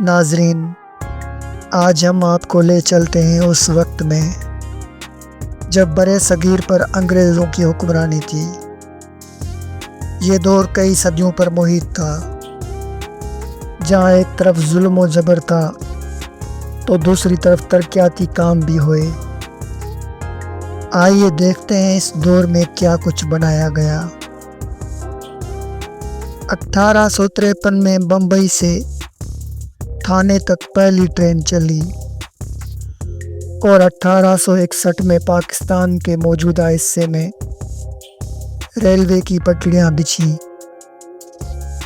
ناظرین، آج ہم آپ کو لے چلتے ہیں اس وقت میں جب برِ صغیر پر انگریزوں کی حکمرانی تھی۔ یہ دور کئی صدیوں پر محیط تھا، جہاں ایک طرف ظلم و جبر تھا تو دوسری طرف ترقیاتی کام بھی ہوئے۔ آئیے دیکھتے ہیں اس دور میں کیا کچھ بنایا گیا۔ 1853 میں بمبئی سے تھانے تک پہلی ٹرین چلی اور 1861 میں پاکستان کے موجودہ حصے میں ریلوے کی پٹریاں بچھیں۔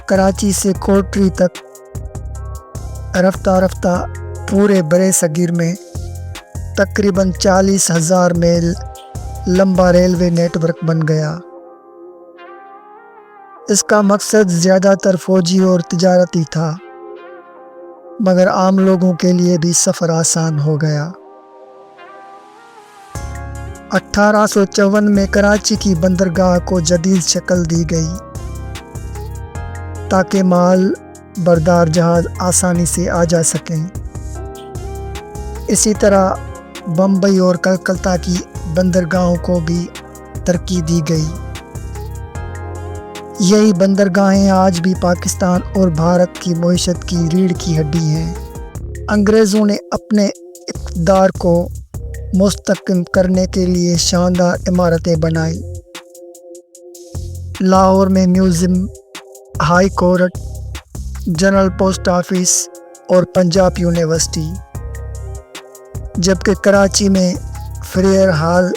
کراچی سے کوٹری تک رفتہ رفتہ پورے برِ صغیر میں تقریباً 40,000 میل لمبا ریلوے نیٹ ورک بن گیا۔ اس کا مقصد زیادہ تر فوجی اور تجارتی تھا، مگر عام لوگوں کے لیے بھی سفر آسان ہو گیا۔ 1854 میں کراچی کی بندرگاہ کو جدید شکل دی گئی تاکہ مال بردار جہاز آسانی سے آ جا سکیں۔ اسی طرح بمبئی اور کلکتہ کی بندرگاہوں کو بھی ترقی دی گئی۔ یہی بندرگاہیں آج بھی پاکستان اور بھارت کی معیشت کی ریڑھ کی ہڈی ہیں۔ انگریزوں نے اپنے اقتدار کو مستحکم کرنے کے لیے شاندار عمارتیں بنائیں۔ لاہور میں museum, high court, general post office اور پنجاب یونیورسٹی، جبکہ کراچی میں فریئر ہال،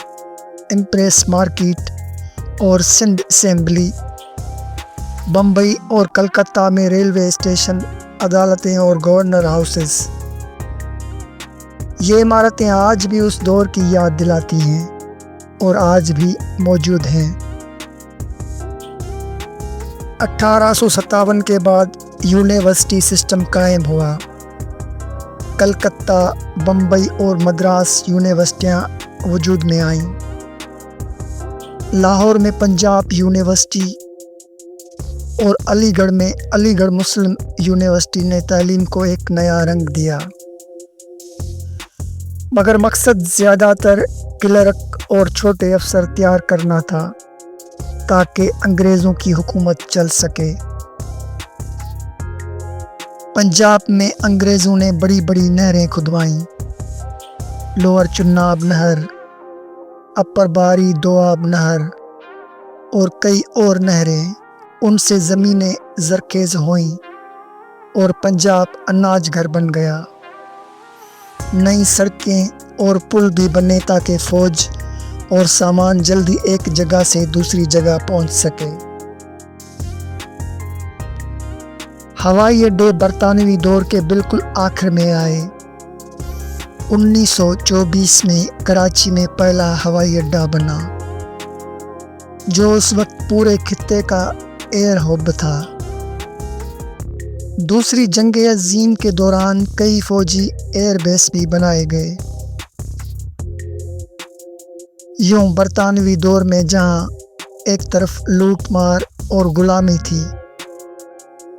امپریس مارکیٹ اور سندھ اسمبلی، بمبئی اور کلکتہ میں ریلوے اسٹیشن، عدالتیں اور گورنر ہاؤسز۔ یہ عمارتیں آج بھی اس دور کی یاد دلاتی ہیں اور آج بھی موجود ہیں۔ 1857 کے بعد یونیورسٹی سسٹم قائم ہوا۔ کلکتہ، بمبئی اور مدراس یونیورسٹیاں وجود میں آئیں۔ لاہور میں پنجاب یونیورسٹی اور علی گڑھ میں علی گڑھ مسلم یونیورسٹی نے تعلیم کو ایک نیا رنگ دیا، مگر مقصد زیادہ تر کلرک اور چھوٹے افسر تیار کرنا تھا تاکہ انگریزوں کی حکومت چل سکے۔ پنجاب میں انگریزوں نے بڑی بڑی نہریں کھدوائیں۔ لوور چناب نہر، اپر باری دوآب نہر اور کئی اور نہریں، ان سے زمینیں زرخیز ہوئیں اور پنجاب اناج گھر بن گیا۔ نئی سڑکیں اور پل بھی بنے تاکہ فوج اور سامان جلدی ایک جگہ سے دوسری جگہ پہنچ سکے۔ ہوائی اڈے برطانوی دور کے بالکل آخر میں آئے۔ 1924 میں کراچی میں پہلا ہوائی اڈا بنا، جو اس وقت پورے خطے کا ایئر ہب تھا۔ دوسری جنگ عظیم کے دوران کئی فوجی ایئر بیس بھی بنائے گئے۔ یوں برطانوی دور میں جہاں ایک طرف لوٹ مار اور غلامی تھی،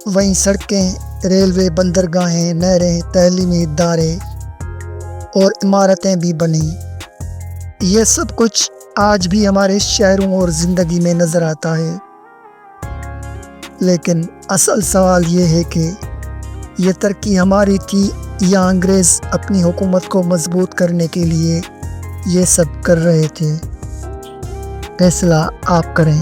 وہیں سڑکیں، ریلوے، بندرگاہیں، نہریں، تعلیمی ادارے اور عمارتیں بھی بنیں۔ یہ سب کچھ آج بھی ہمارے شہروں اور زندگی میں نظر آتا ہے، لیکن اصل سوال یہ ہے کہ یہ ترقی ہماری تھی یا انگریز اپنی حکومت کو مضبوط کرنے کے لیے یہ سب کر رہے تھے؟ فیصلہ آپ کریں۔